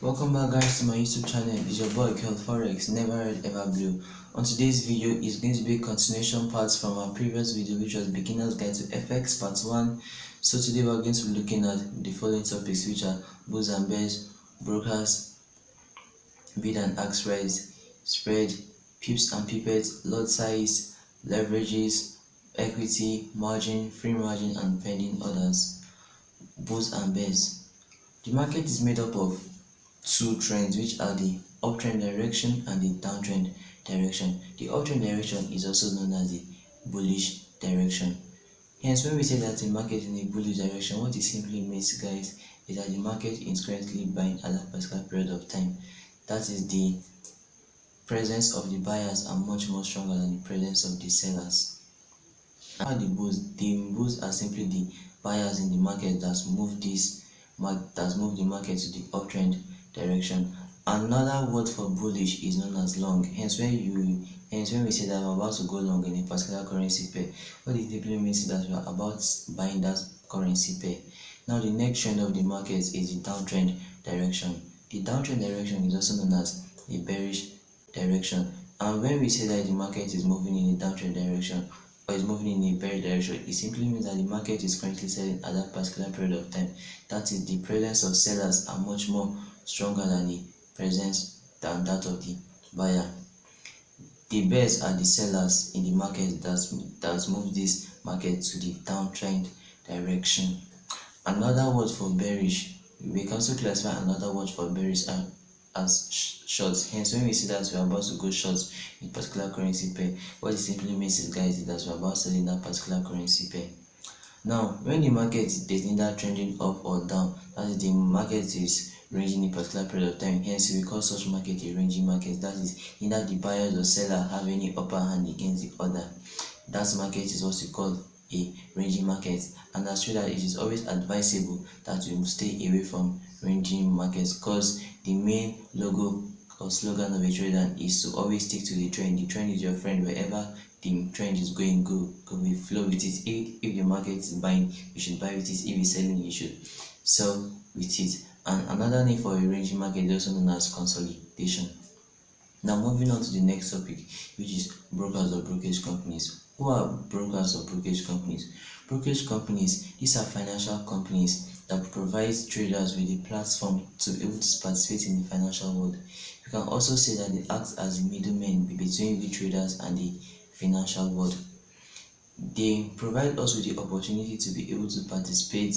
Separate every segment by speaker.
Speaker 1: Welcome back guys to my YouTube channel. It's your boy called Forex, never red ever blue. On today's video is going to be a continuation part from our previous video, which was beginner's guide to FX part 1. So today we're going to be looking at the following topics, which are bulls and bears, brokers, bid and ask price, spread, pips and pipettes, lot size, leverages, equity, margin, free margin and pending orders. Bulls and bears. The market is made up of two trends, which are the uptrend direction and the downtrend direction. The uptrend direction is also known as the bullish direction. Hence, when we say that the market is in a bullish direction, what it simply means, guys, is that the market is currently buying at that particular period of time. That is, the presence of the buyers are much more stronger than the presence of the sellers. And the bulls are simply the buyers in the market that's moved the market to the uptrend direction. Another word for bullish is known as long. Hence when we say that we're about to go long in a particular currency pair, what it simply means is that we are about buying that currency pair. Now the next trend of the market is the downtrend direction. The downtrend direction is also known as a bearish direction. And when we say that the market is moving in a downtrend direction or is moving in a bearish direction, it simply means that the market is currently selling at that particular period of time. That is, the presence of sellers are much more stronger than that of the buyer. The bears are the sellers in the market that's moved this market to the downtrend direction. Another word for bearish, we can also classify another word for bearish as shorts. Hence, when we see that we're about to go short in particular currency pair, what it simply means is, guys, is that we're about selling that particular currency pair. Now, when the market is neither trending up or down, that is, the market is ranging in a particular period of time, hence we call such market a ranging market. That is, neither the buyers or seller have any upper hand against the other. That market is what we call a ranging market. And as that, it is always advisable that we stay away from ranging markets, because the main logo or slogan of a trader is to always stick to the trend. The trend is your friend. Wherever the trend is going, go with flow with it. If the market is buying, you should buy with it. If it's selling, you should sell with it. And another name for a ranging market is also known as consolidation. Now moving on to the next topic, which is brokers or brokerage companies. Who are brokers or brokerage companies? Brokerage companies, these are financial companies that provide traders with a platform to be able to participate in the financial world. You can also say that they act as middlemen between the traders and the financial world. They provide us with the opportunity to be able to participate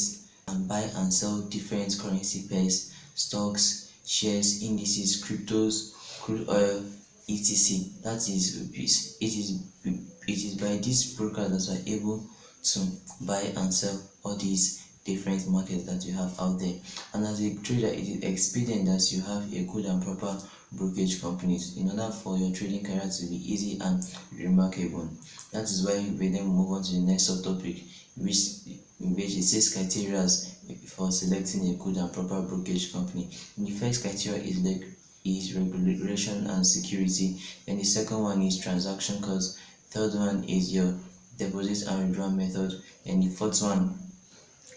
Speaker 1: and buy and sell different currency pairs, stocks, shares, indices, cryptos, crude oil, etc. That is, it is by these brokers that we are able to buy and sell all these different markets that you have out there. And as a trader, it is expedient that you have a good and proper brokerage companies in order for your trading career to be easy and remarkable. That is why we then move on to the next subtopic, which it says criteria for selecting a good and proper brokerage company. And the first criteria is regulation and security. Then the second one is transaction cost. Third one is your deposit and withdrawal method. And the fourth one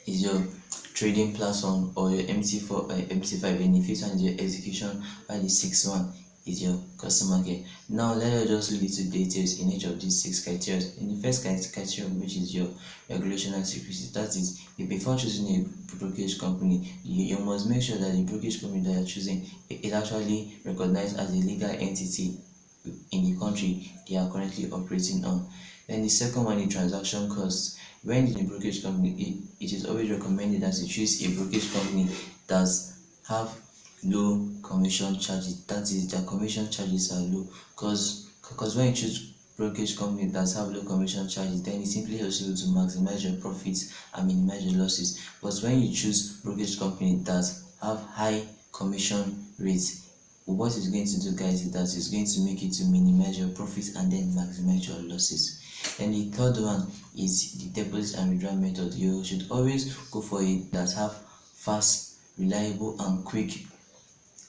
Speaker 1: is your trading platform or your MT4 or MT5. And the fifth one is your execution, while the sixth one is your customer care. Now let us just look into details in each of these 6 criteria. In the first criteria, which is your regulation and security, that is, before choosing a brokerage company, you must make sure that the brokerage company that you're choosing is actually recognized as a legal entity in the country they are currently operating on. Then the second one is transaction costs. When in a brokerage company, it is always recommended that you choose a brokerage company that have low commission charges. That is, their commission charges are low, because when you choose brokerage company that have low commission charges, then it simply helps you to maximize your profits and minimize your losses. But when you choose brokerage company that have high commission rates, what it's going to do, guys, is that it's going to make it to minimize your profits and then maximize your losses. And the third one is the deposit and withdrawal method. You should always go for it that have fast, reliable and quick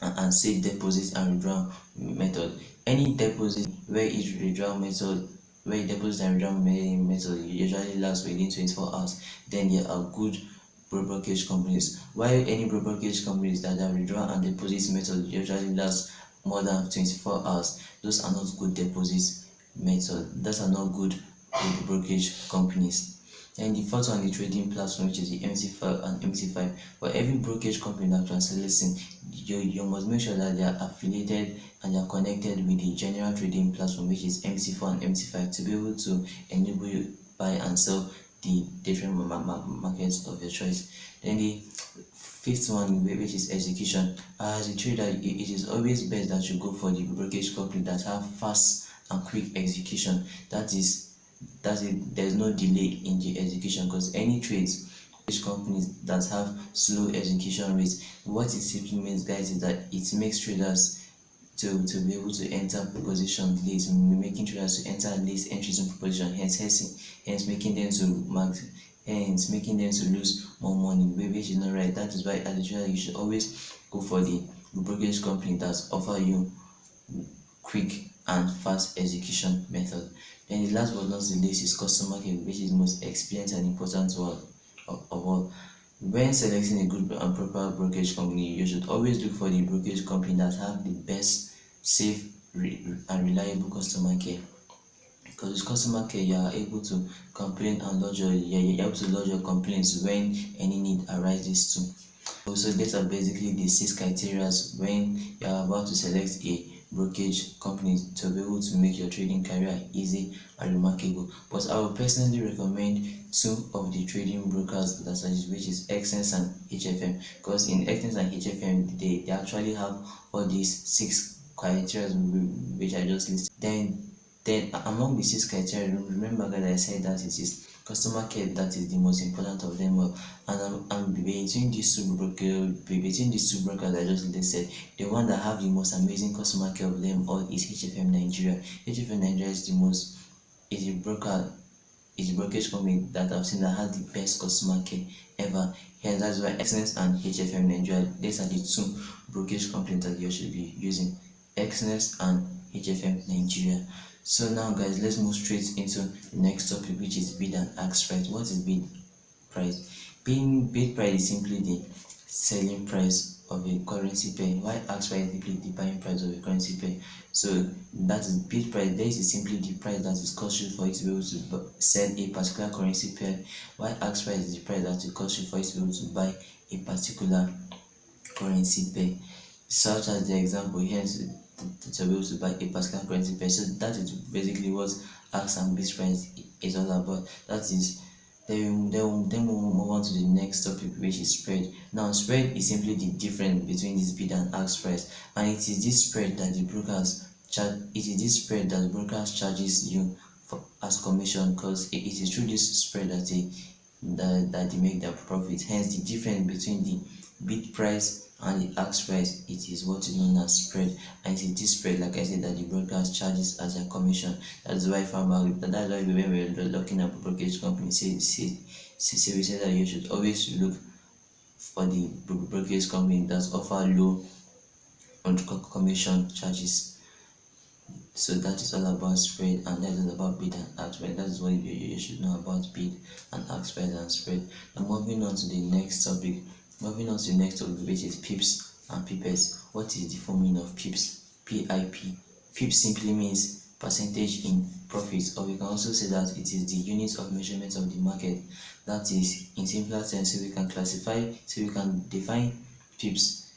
Speaker 1: and safe deposit and withdrawal method. Any deposit where each withdrawal method deposit and withdrawal method usually lasts within 24 hours, then they are good brokerage companies. While any brokerage companies that are withdrawal and deposit method usually last more than 24 hours, those are not good deposit method. Those are not good brokerage companies. And the fourth one, the trading platform, which is the MT5 and MT5. For every brokerage company that you are selecting, you must make sure that they are affiliated and they are connected with the general trading platform, which is MT4 and MT5, to be able to enable you buy and sell the different markets of your choice. Then the fifth one, which is execution. As a trader, it is always best that you go for the brokerage company that have fast and quick execution. There's no delay in the execution, because any trades companies that have slow execution rates, what it simply means, guys, is that it makes traders to be able to enter position late, making traders to enter late entries in position, hence making them to making them to lose more money, which is not right. That is why as a trader you should always go for the brokerage company that offer you quick and fast execution method. Then the last but not the least is customer care, which is the most experienced and important one of all. When selecting a good and proper brokerage company, you should always look for the brokerage company that have the best, safe, and reliable customer care. Because with customer care, you are able to complain and lodge you're able to lodge your complaints when any need arises too. So these are basically the 6 criteria when you are about to select a brokerage company to be able to make your trading career easy and remarkable. But I would personally recommend two of the trading brokers that are, which is XS and HFM, because in XS and HFM they actually have all these 6 criteria which I just listed. Then among the 6 criteria, remember that I said that it is customer care that is the most important of them all. And between these two brokers I just listed, the one that have the most amazing customer care of them all is HFM Nigeria. HFM Nigeria is the most is a broker is a brokerage company that I've seen that has the best customer care ever. And that's why Excellence and HFM Nigeria, these are the two brokerage companies that you should be using, Excellence and HFM Nigeria. So now guys, let's move straight into the next topic, which is bid and ask price. What is bid price? Bid price is simply the selling price of a currency pair, while ask price is simply the buying price of a currency pair. So that is bid price. This is simply the price that is cost you for you to be able to sell a particular currency pair, while ask price is the price that will cost you for you to be able to buy a particular currency pair. Such as the example here, to be able to buy a particular currency pair. So that is basically what ask and bid price is all about. That is, then we'll move on to the next topic, which is spread. Now spread is simply the difference between this bid and ask price, and it is this spread that the brokers charges you for as commission, because it is through this spread that they make their profit. Hence the difference between the bid price and the ask price, it is what is known as spread. And it is this spread, like I said, that the brokers charges as a commission. That's why when we're looking at brokerage company, we say that you should always look for the brokerage company that offer low on commission charges. So that is all about spread, and that is about bid and ask price. That is what you should know about bid and ask price and spread. Now moving on to the next topic, which is pips and pipettes. What is the full meaning of pips? PIP. Pips simply means percentage in profit, or we can also say that it is the unit of measurement of the market. That is, in simpler terms, so we can define pips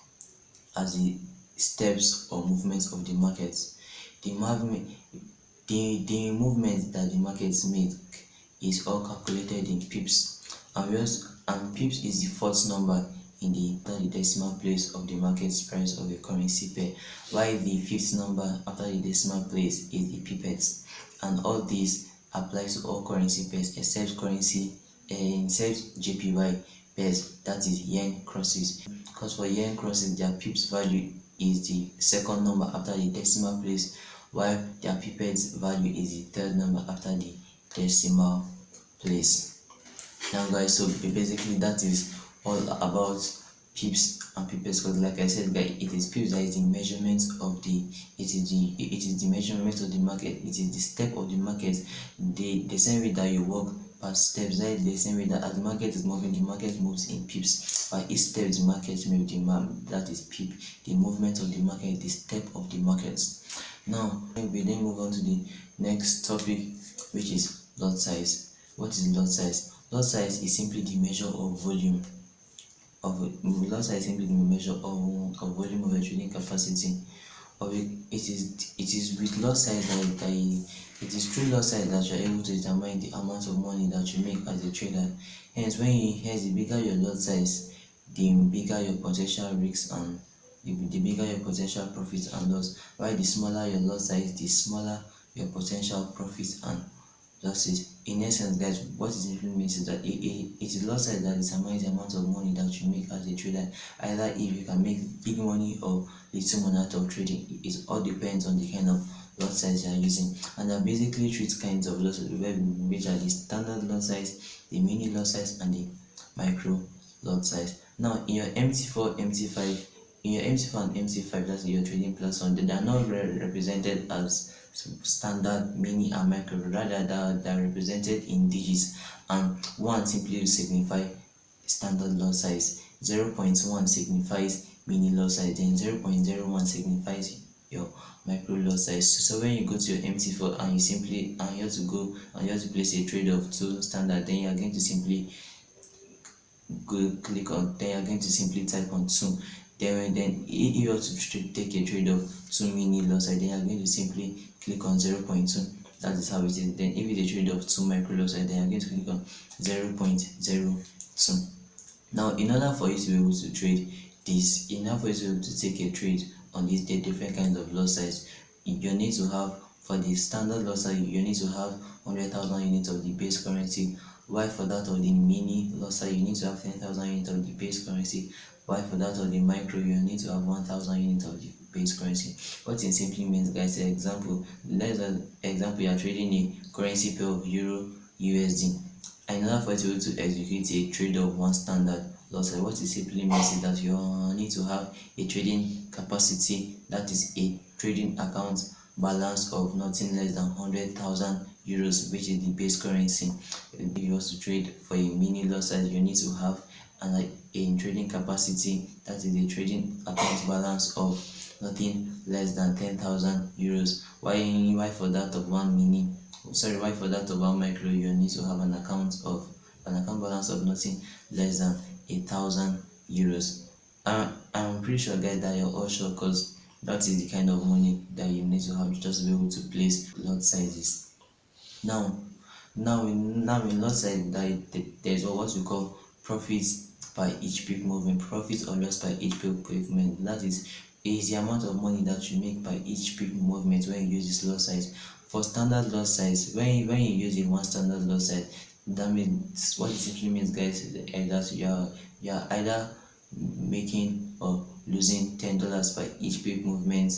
Speaker 1: as the steps or movements of the market. The movement that the markets make is all calculated in pips, and pips is the fourth number in the decimal place of the market price of a currency pair, while the fifth number after the decimal place is the pipettes. And all these applies to all currency pairs except JPY pairs, that is yen crosses, because for yen crosses their pips value is the second number after the decimal place, while their pipettes value is the third number after the decimal place. Now guys, so basically that is all about pips and pipettes, because like I said guys, it is pips that is the measurement of the measurement of the market. It is the step of the market, the same way that you walk per steps. That is the same way that as the market is moving, the market moves in pips. By each step the market moves, that is pip, the movement of the market, the step of the market. Now we then move on to the next topic, which is lot size. What is lot size? Lot size is simply the measure of volume of lot size is simply the measure of volume of a trading capacity of it. It is with lot size that it is through lot size that you are able to determine the amount of money that you make as a trader. Hence the bigger your lot size, the bigger your potential risks and the bigger your potential profits and loss. While the smaller your lot size, the smaller your potential profits and losses. In essence, guys, what it simply means is that it is lot size that determines the amount of money that you make as a trader. Either if you can make big money or little money out of trading, it all depends on the kind of lot size you are using. And there are basically three kinds of lot size, which are the standard lot size, the mini lot size, and the micro lot size. Now, in your MT4, MT5, in your MT4 and MT5, that's your trading platform, they are not represented as standard, mini, and micro. Rather, they are represented in digits, and 1 simply signify standard lot size, 0.1 signifies mini lot size, then 0.01 signifies your micro lot size. So when you go to your MT4 and you have to place a trade of 2 standard, then you are going to simply click on, then you're going to simply type on 2. Then if you want to take a trade of 2 mini lot size, then you're going to simply click on 0.2. That is how it is. Then if it's a trade of 2 micro lot size, then you're going to click on 0.02. Now, in order for you to be able to trade this, in order for you to be able to take a trade on these different kinds of lot size, you need to have, for the standard lot size, you need to have 100,000 units of the base currency. While for that of the mini lot size, you need to have 10,000 units of the base currency. While for that of the micro, you need to have 1,000 units of the base currency. What it simply means, guys, example, let's example, you are trading a currency pair of Euro USD. And in order for you to be able to execute a trade of 1 standard lot size, what it simply means is that you need to have a trading capacity, that is a trading account balance of nothing less than 100,000 euros, which is the base currency. If you want to trade for a mini lot size, you need to have a trading capacity, that is a trading account balance of nothing less than 10,000 euros. Why for that of one micro, you need to have an account balance of nothing less than 1,000 euros. I'm pretty sure, guys, that you're all sure, because that is the kind of money that you need to have just to be able to place lot sizes. Now in lot size, there's what we call profits by each pip movement, profit or loss by each pip movement. That is the amount of money that you make by each pip movement when you use this lot size. For standard lot size, when you use a 1 standard lot size, that means, what it simply means, guys, is that you are either making or losing $10 by each pip movement.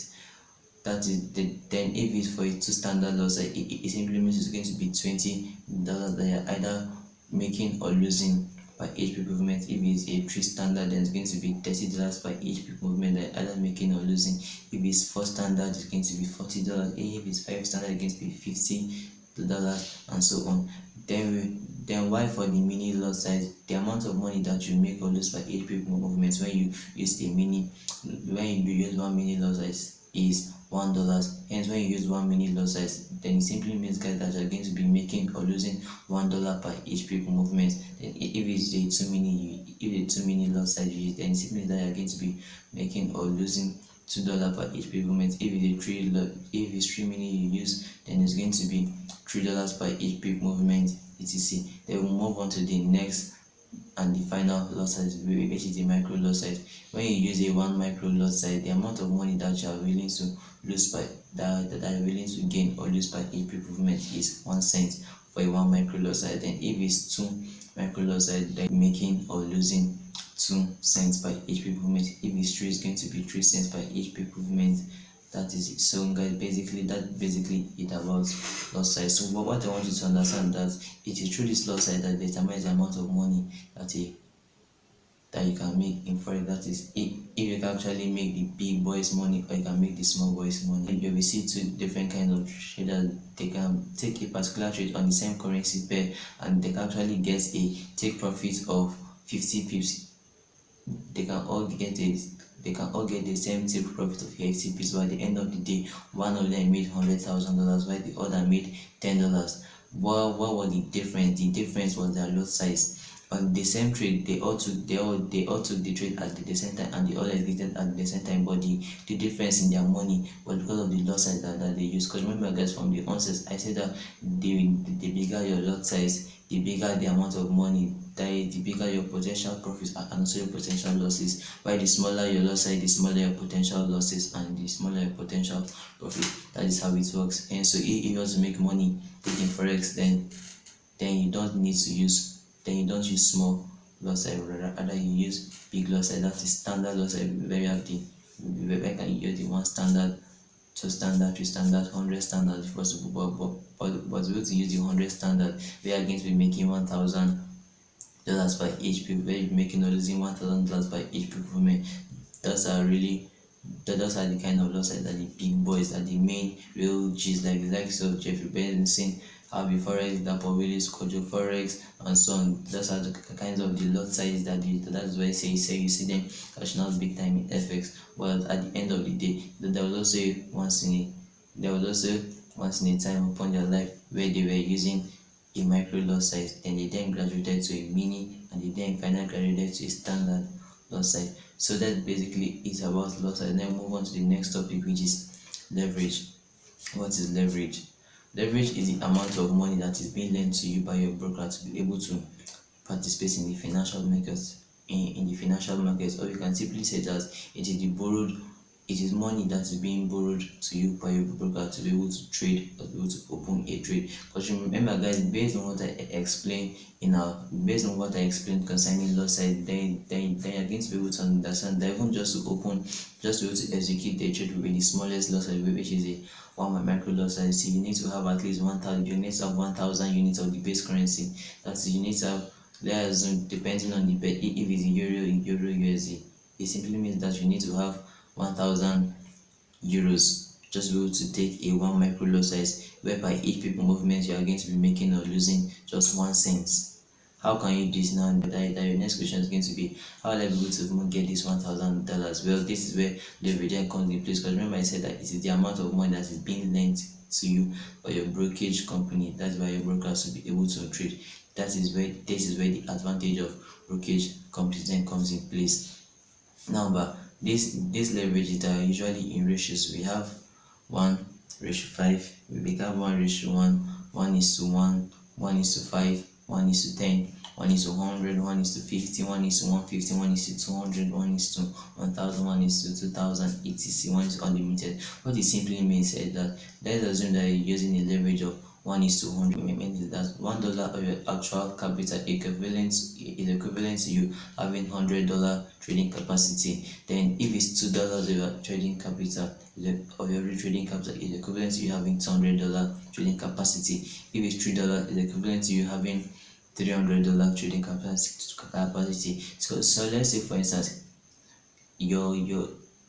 Speaker 1: That is then if it's for a 2 standard lot size, it simply means it's going to be $20 that you're either making or losing by each pip movement. If it's a 3 standard, then it's going to be $30 by each pip movement that you're either making or losing. If it's 4 standard, it's going to be $40. If it's 5 standard, it's going to be $50, and so on. Then why for the mini lot size, the amount of money that you make or lose by each pip movement when you use when you use 1 mini lot size is $1. Hence, when you use 1 mini lot size, then it simply means, guys, that you're going to be making or losing $1 per each pip movement. Then if it's a 2 mini lot size you use, then it simply means that you're going to be making or losing $2 per each pip movement. If it's 3 mini you use, then it's going to be $3 per each pip movement, etc. Then we'll move on to the next and the final lot size, which is the micro lot size. When you use a 1 micro lot size, the amount of money that you are willing to lose by that are willing to gain or lose by each pip movement is 1 cent for a 1 micro lot size. Then if it's 2 micro lot size, then making or losing 2 cents by each pip movement. If it's 3, it's going to be 3 cents by each pip movement. That is it. So, guys, basically it about lot size. So what I want you to understand, that it is through this lot size that determines the amount of money that that you can make in forex. That is, if you can actually make the big boys money or you can make the small boys money. You will see two different kinds of traders. They can take a particular trade on the same currency pair and they can actually get a take profit of 50 pips. They can all get a they can all get the same take profit of 50 pips, but at the end of the day, one of them made $100,000 while the other made $10. What was the difference? The difference was their lot size. On the same trade, they all took the trade at the same time and they all exited at the same time, but the difference in their money was because of the lot size that they use. Because remember guys, from the onset I said that the bigger your lot size, the bigger the amount of money, the bigger your potential profits and also your potential losses. While the smaller your loss size, the smaller your potential losses and the smaller your potential profit. That is how it works. And so if you want to make money taking forex, then you don't need to use then you don't use small loss size, rather you use big loss size. That is standard loss size. Where you have the where can you use the one standard, two standard, three standard, 100 standard if possible, but we want to use the 100 standard. We are going to be making $1,000 by each people, where you're making or losing $1,000 by each people. Those are really those are the kind of losses that the big boys, that the main real G's, like the likes of Jeffrey Benson, Harvey Forex, Dapo Willis, Kojo Forex, and so on. Those are the kinds of the lot size that's why I say you see them cashing out big time in FX. But at the end of the day, there was also once in a time upon their life where they were using a micro lot size, and they then graduated to a mini, and they then finally graduated to a standard lot size. So that basically is about lot size. Then move on to the next topic, which is leverage. What is leverage? Leverage is the amount of money that is being lent to you by your broker to be able to participate in the financial markets. In the financial markets, or you can simply say that it is money that is being borrowed to you by your broker to be able to trade or be able to open a trade. Because remember guys, based on what I explained concerning loss side, then you're going to be able to understand that even just to be able to execute the trade with the smallest loss side, which is a one micro loss side. So you need to have at least 1,000. You need to have 1,000 units of the base currency. That's you need to have, depending on the if it's euro USD, it simply means that you need to have 1,000 euros just be able to take a one micro lot size, whereby each people movement you are going to be making or losing just 1 cent. How can you do this now? That your next question is going to be, how will I be able to even get this $1,000? Well, this is where leverage then comes in place, because remember I said that it is the amount of money that is being lent to you by your brokerage company. That's why your brokers will be able to trade. This is where the advantage of brokerage companies then comes in place. Now, but this leverage are usually in ratios. We have 1:5, we become 1:1, 1:1, 1:5, 1:10, 1:100, 1:50, 1:150, 1:200, 1:1000, 1:2000, etc. 1 is unlimited. What it simply means is that let's assume that you're using a leverage of 1:100, means that $1 of your actual capital is equivalent to you having $100 trading capacity. Then if it's $2 of your trading capital, is equivalent to you having $200 trading capacity. If it's $3, is equivalent to you having $300 trading capacity. So let's say for instance, your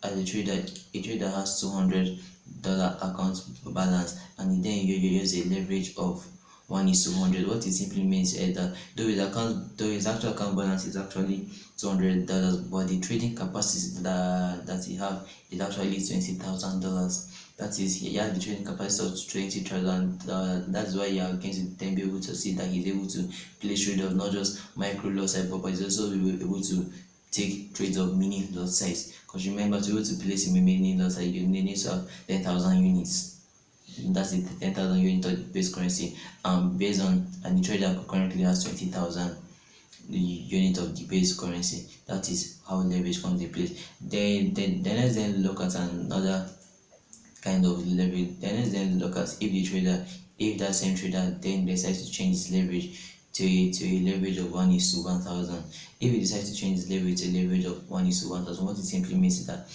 Speaker 1: as a trader has $200 account balance, and then you use a leverage of 1:100. What it simply means is that though his actual account balance is actually $200, but the trading capacity that he have is actually $20,000. That is, he has the trading capacity of $20,000. That's why you are going to then be able to see that he's able to place trade of not just micro lot size, but he's also able to take trades of mini lot size. Because remember, to be able to place a mini lot size, you need to have 10,000 units. That's the 10,000 unit of the base currency. Based on, and the trader currently has 20,000 the unit of the base currency. That is how leverage comes into place. Then let's then look at another kind of leverage. Then let's then look at if that same trader then decides to change his leverage to a leverage of 1:1,000. If he decides to change his leverage to a leverage of 1:1,000, what it simply means is that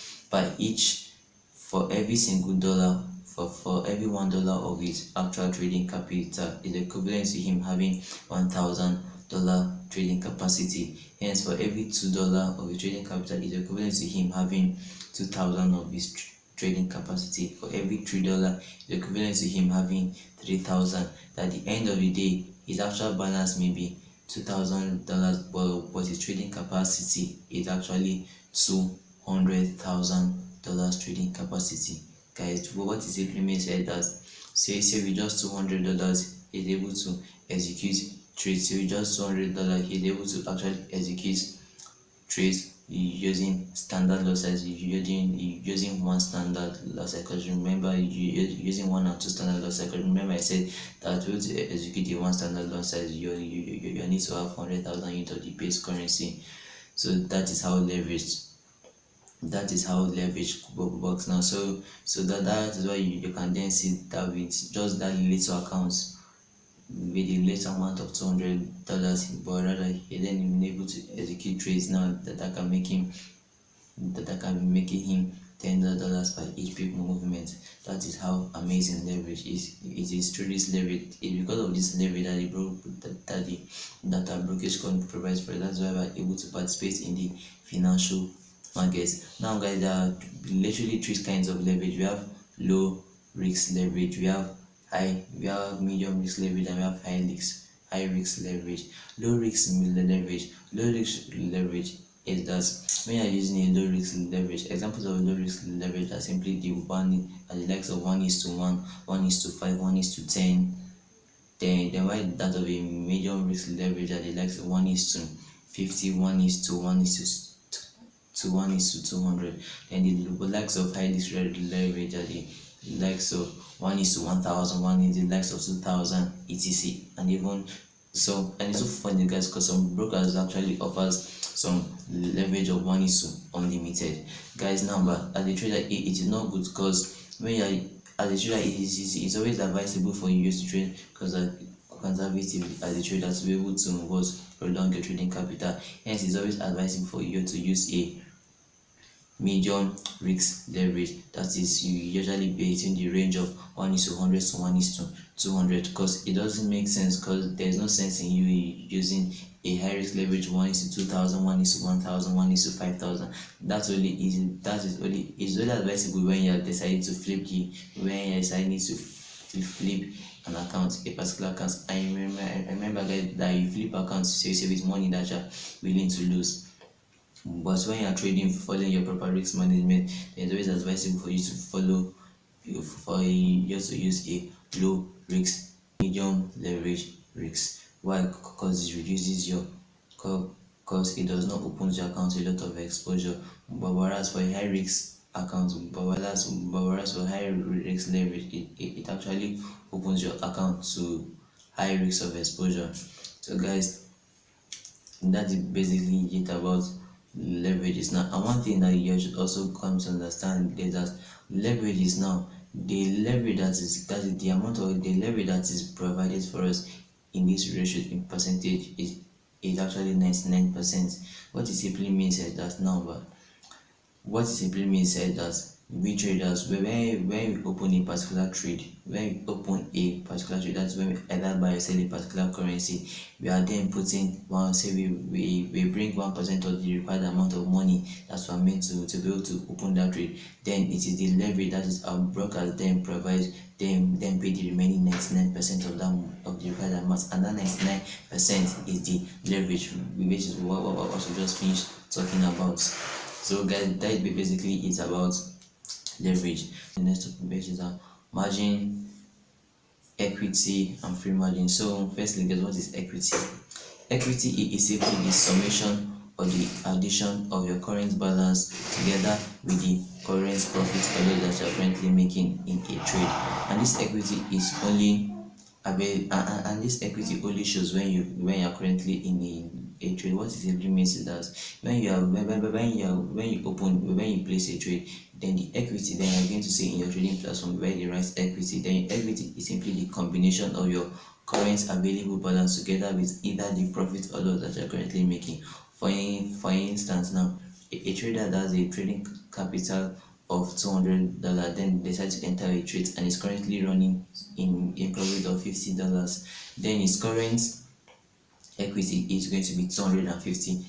Speaker 1: for every single dollar, for every $1 of his actual trading capital, is equivalent to him having $1,000 trading capacity. Hence, for every $2 of his trading capital is equivalent to him having 2,000 of his trading capacity. For every $3 is equivalent to him having 3,000. At the end of the day, his actual balance may be $2,000, but his trading capacity is actually $200,000 trading capacity. Guys, what it simply means is that say with just $200 he's able to execute trades. Say with just $200 he's able to actually execute trades using standard loss size, using one standard loss size. Because remember, using one or two standard loss size. Because remember, I said that to execute a one standard loss size, you need to have 100,000 units of the base currency. So that is how leverage works now. So that is why you can then see that with just that little accounts, with a less amount of $200, but rather he then able to execute trades now that can make him that can be making him $10 by each pip movement. That is how amazing leverage is. It is through this leverage. It's because of this leverage that our brokerage company provides for it. That's why we're able to participate in the financial markets. Now, guys, there are literally three kinds of leverage. We have low risk leverage, we have medium risk leverage, and we have high risk leverage. Low risk leverage is that when you are using a low risk leverage, examples of low risk leverage are simply the one at the likes of 1:1, 1:5, 1:10. Then why that of a medium risk leverage at the likes of 1:50, 1:200. Then the likes of high risk leverage at the likes of 1:1000, one is the likes of 2000, etc. And even so, and it's so funny, guys, because some brokers actually offers some leverage of 1:unlimited, guys. Now, but as a trader, it is not good, because when you are as a trader, it's always advisable for you to trade because conservative as a trader, to be able to prolong your trading capital. Hence, it's always advisable for you to use a medium risk leverage, that is usually between the range of 1:100 to 1:200, because it doesn't make sense, because there's no sense in you using a high risk leverage 1:2000, 1:1000, 1:5000. It's only advisable when you're deciding to flip an account, a particular account. I remember guys, that you flip accounts, so you with money that you're willing to lose. But when you are trading, following your proper risk management, it's always advisable for you to use a low risk, medium leverage risk. Why? Because it reduces your because it does not open your account to a lot of exposure. But whereas for a high risk account, whereas for high risk leverage, it actually opens your account to high risk of exposure. So, guys, that is basically it about leverages now. And one thing that you should also come to understand is that leverage is now the leverage that is the amount of the leverage that is provided for us in this ratio in percentage is actually 99%. What it simply means is that we traders, when we open a particular trade, that's when we either buy or sell a particular currency, we are then putting one, say we bring 1% of the required amount of money that we are meant to be able to open that trade. Then it is the leverage that is our brokers then provide, then pay the remaining 99% of the required amount, and that 99% is the leverage, which is what we just finished talking about. So, guys, that is basically it about leverage. The next topic is margin, equity, and free margin. So, firstly, guys, what is equity? Equity is simply the summation or the addition of your current balance together with the current profit or loss that you are currently making in a trade. And this equity is only shows when you are currently in a trade. What it simply means is that when you place a trade, then the equity, then you're going to see in your trading platform where the right equity, then equity is simply the combination of your current available balance together with either the profit or loss that you're currently making. For instance, now a trader that has a trading capital of $200, then decides to enter a trade and is currently running in profit of $50. Then his current equity is going to be $250.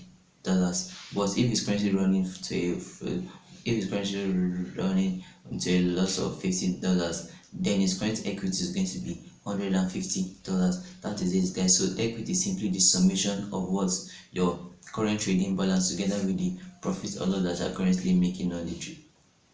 Speaker 1: But if it's currently running to a if it's currently running to a loss of $50, then its current equity is going to be $150. That is it, guys. So equity is simply the summation of what your current trading balance together with the profit or loss that you are currently making on the trade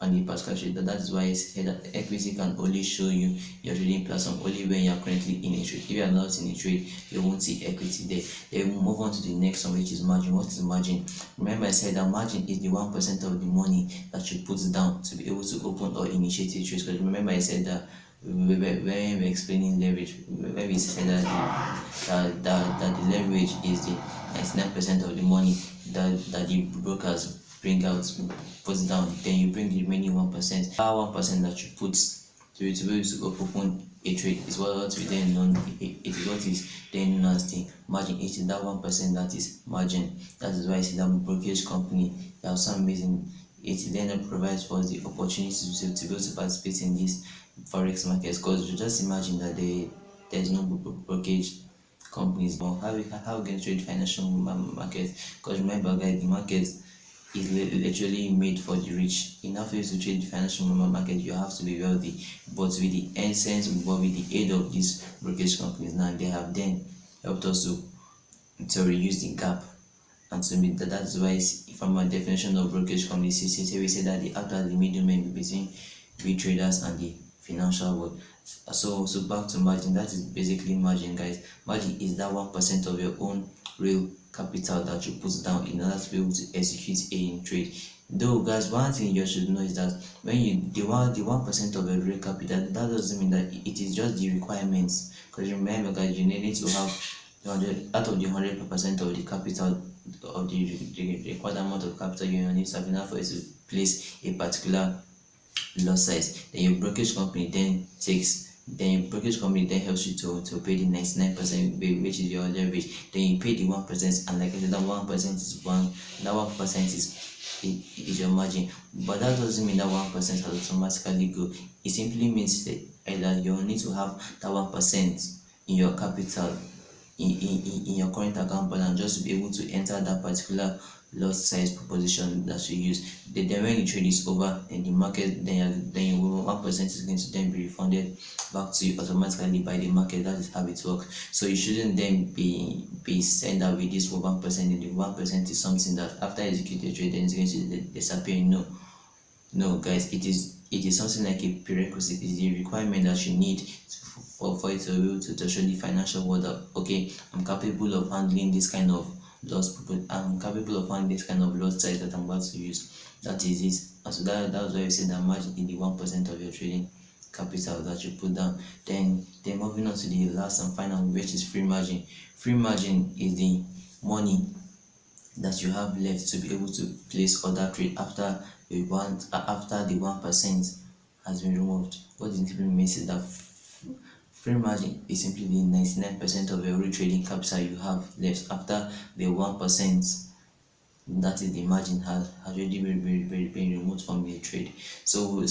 Speaker 1: on the particular trade. That is why I said that equity can only show you your trading platform only when you are currently in a trade. If you are not in a trade, you won't see equity there. Then we move on to the next one, which is margin. What is margin? Remember, I said that margin is the 1% of the money that you put down to be able to open or initiate a trade. Because remember, I said that when we're explaining leverage, when we said that the leverage is the 99% of the money that the brokers bring out, put down, then you bring the remaining 1%. That 1% that you put to be able to open a trade is what we then known. It is what is then known as the margin. It is that 1% that is margin. That is why I see that brokerage company, they have some reason it then provides for the opportunity to be able to participate in this forex markets. Because you just imagine that there's no brokerage companies, but how we can trade financial market? Because remember, guys, the market is literally made for the rich. Enough ways to trade the financial market, you have to be wealthy. But with the essence, but with the aid of these brokerage companies, now they have then helped us to reduce the gap. And to me, that is why from a definition of brokerage companies, we say that they act as the middleman between we traders and the financial world. So back to margin. That is basically margin, guys. Margin is that 1% of your own real capital that you put down in order to be able to execute a trade. Though, guys, one thing you should know is that when you the 1% of your real capital, that doesn't mean that it is just the requirements. Because remember, guys, you need to have 100 out of the 100% of the capital of the required amount of capital you need to have enough for you to place a particular lot size. Then your brokerage company then helps you to pay the 99%, which is your leverage. Then you pay the 1%, and like I said, that 1% is your margin. But that doesn't mean that 1% has automatically go. It simply means that either you need to have that 1% in your capital in your current account balance just to be able to enter that particular lot size proposition that you use. Then when the trade is over in the market, then your 1% is going to then be refunded back to you automatically by the market. That is how it works. So you shouldn't then be sent out with this 1%, and the 1% is something that after executing the trade then it's going to disappear. No, guys, it is something like a prerequisite. It is a requirement that you need for it to be able to show the financial world that okay, I'm capable of handling this kind of I'm capable of handling this kind of loss size that I'm about to use. That is it. And so that's why we say that margin is the 1% of your trading capital that you put down. Then moving on to the last and final, which is free margin. Free margin is the money that you have left to be able to place other trade after the 1% has been removed. What it simply means is that free margin is simply the 99% of your real trading capital you have left after the 1%, that is the margin, has already been removed from the trade. So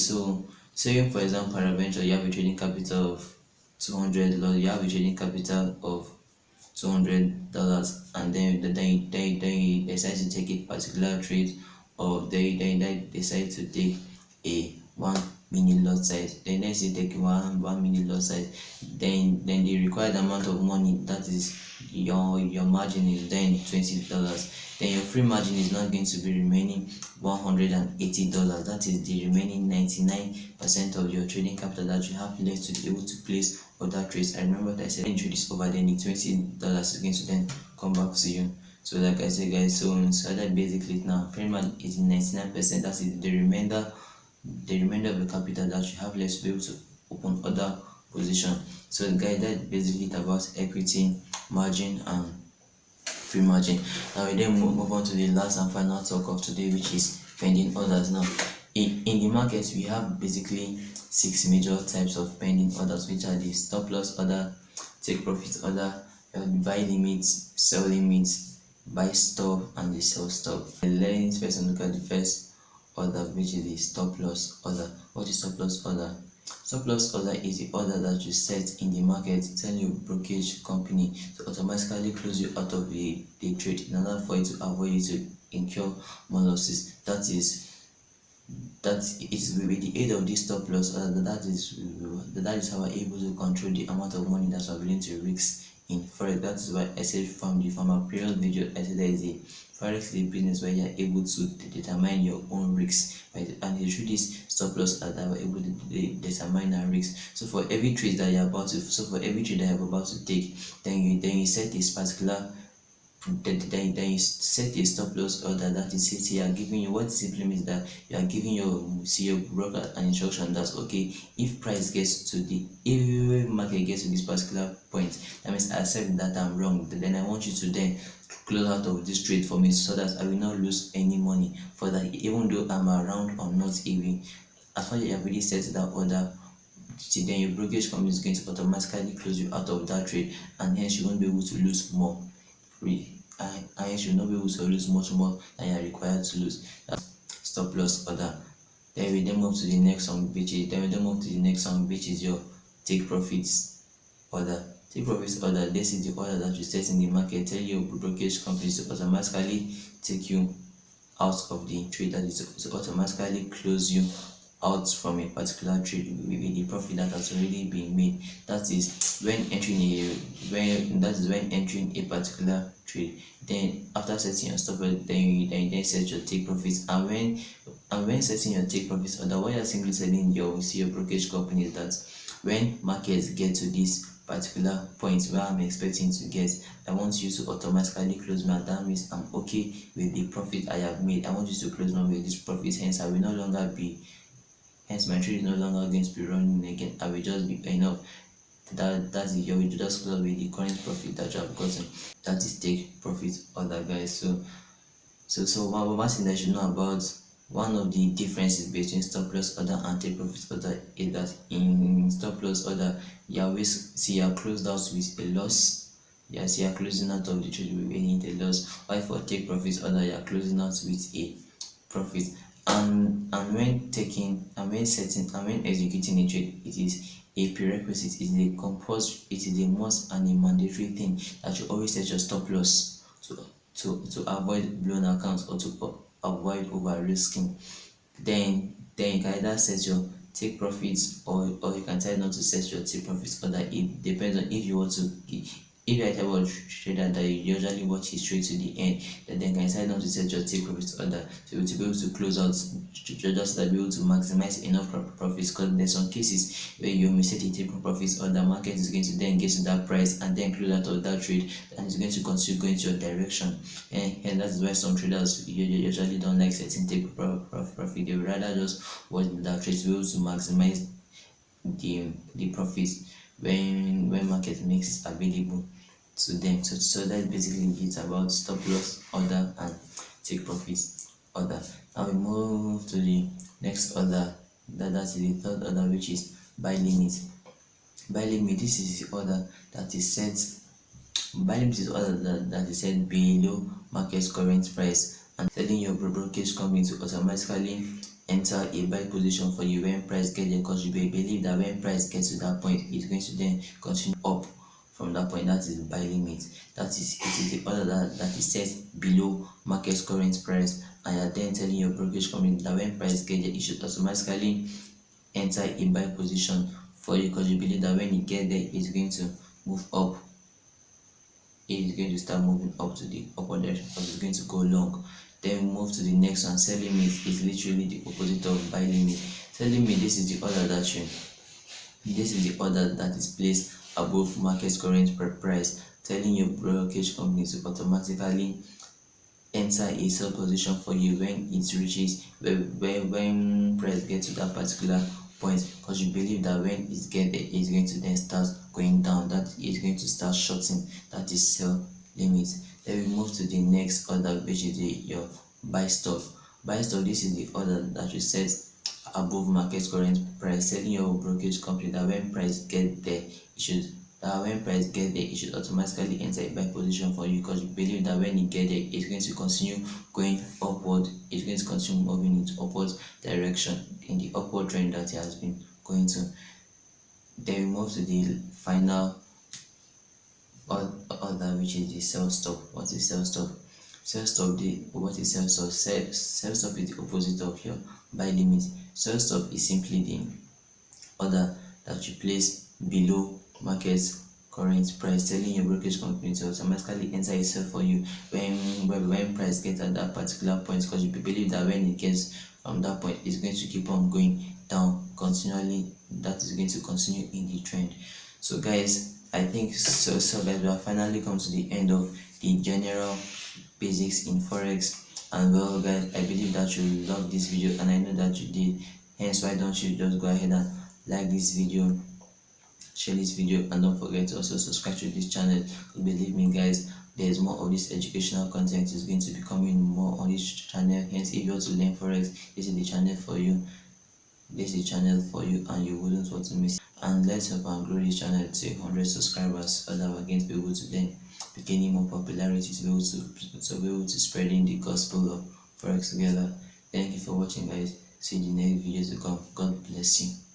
Speaker 1: say for example, peradventure you have a trading capital of 200, you have a trading capital of $200, and then you decide to take a particular trade, or they decide to take a 1 minute lot size. Then let's say take one minute lot size, then the required amount of money, that is your margin, is then $20. Then your free margin is not going to be remaining $180. That is the remaining 99% of your trading capital that you have left to be able to place other trades. I remember that I said when trade is over, then the $20 is going to then come back to you. So like I said, guys, so that basically now free margin is 99%. That is the remainder of the capital that you have left to be able to open other position. So guys, that's basically it about equity, margin, and free margin. Now we then move on to the last and final talk of today, which is pending orders. Now in the market we have basically 6 major types of pending orders, which are the stop loss order, take profit order, buy limits, sell limits, buy stop, and the sell stop. Let's first look at the first order, which is the stop loss order. What is stop loss order? Stop loss order is the order that you set in the market, telling your brokerage company to automatically close you out of the trade in order for you to avoid you to incur more losses. That is with the aid of this stop loss order, that is how we're able to control the amount of money that we're willing to risk in forex. That is why I said from our previous video, I said there is a forex is a business where you're able to determine your own risks, right? And it's through this stop loss that we're able to determine our risks. So for every trade that you're about to take, then you set this particular, then you set a stop loss order that is it you are giving you. What simply means that you are giving your broker an instruction that okay, if market gets to this particular point, that means I accept that I'm wrong, then I want you to then close out of this trade for me so that I will not lose any money for that, even though I'm around or not even. As far as you have already set that order, then your brokerage company is going to automatically close you out of that trade, and hence you won't be able to lose more. And you will not be able to lose much more than you are required to lose. That's stop loss order. Then we then move to the next one, which is your take profits order. Take profits order. This is the order that you set in the market, tell your brokerage company to automatically take you out of the trade, that is to automatically close you out from a particular trade with the profit that has already been made. That is when entering a particular trade. Then after setting your stop loss, then you set your take profits. And when setting your take profits order, what you're simply telling your brokerage company is that when markets get to this particular point where I'm expecting to get, I want you to automatically close me, and that means I'm okay with the profit I have made. I want you to close me with this profit, hence my trade is no longer going to be running again. I will just be enough. That's it. You will just close with the current profit that you have gotten. That is take profit order, guys. So one thing that you should know about one of the differences between stop loss order and take profit order is that in stop loss order, you always see you're closed out with a loss. Yes, you're closing out of the trade with a loss. While for take profit order, you're closing out with a profit. And when executing a trade, it is a prerequisite, it is a compulsory, it is a must and a mandatory thing that you always set your stop loss to avoid blown accounts or to avoid over risking. Then you can either set your take profits, or you can try not to set your take profits, or that it depends on if you want to. If you're a type of trader that you usually watch it straight to the end, then you can decide not to set your take profits order to be able to close out, just to be able to maximize enough profits. Because there's some cases where you may set a take profits order, market is going to then get to that price and then close out of that trade, and it's going to continue going to your direction. And that's why some traders usually don't like setting take profit. They would rather just watch that trade to be able to maximize the profits when market makes it available to them. So that's basically it about stop loss order and take profits order. Now we move to the next order, that is the third order, which is buy limit. Buy limit, this is the order that is set. Buy limit is the order that is set below market's current price, and telling your brokerage company to automatically enter a buy position for you when price gets there, because you believe that when price gets to that point, it's going to then continue up from that point. That is the buy limit. It is the order that is set below market's current price, and you're then telling your brokerage company that when price gets there, it should automatically enter a buy position for you, because you believe that when it gets there, it's going to move up. It is going to start moving up to the upper direction, because it's going to go long. Then we move to the next one. Sell limit is literally the opposite of buy limit. Sell limit, this is the order that is placed above market's current price, telling your brokerage company to automatically enter a sell position for you when it reaches when price gets to that particular point, because you believe that when it gets there, it's going to then start going down, that is going to start shorting. That is sell limit. Then we move to the next order, which is your buy stop. Buy stop, this is the order that you set above market current price, telling your brokerage company that when price gets there, it should that when price get there, it should automatically enter a buy position for you, because you believe that when it get there, it's going to continue going upward, it's going to continue moving in upward direction in the upward trend that it has been going to. Then we move to the final order, which is the sell stop. What is sell stop? Sell stop, what is sell stop? Sell stop is the opposite of your buy limit. Sell stop is simply the order that you place below market current price, telling your brokerage company to automatically enter a sell for you when price gets at that particular point, because you believe that when it gets from that point, it's going to keep on going down continually. That is going to continue in the trend. So guys, I think so guys, we have finally come to the end of the general basics in forex. And well guys, I believe that you love this video, and I know that you did. Hence, why don't you just go ahead and like this video, share this video, and don't forget to also subscribe to this channel. Believe me guys, there's more of this educational content is going to be coming more on this channel. Hence, if you want to learn forex, this is the channel for you. This is the channel for you, and you wouldn't want to miss it. And let's help and grow this channel to 100 subscribers, so that we're going to be able to then be gaining more popularity, to be able to spreading the gospel of forex together. Thank you for watching guys. See you in the next video to come. God bless you.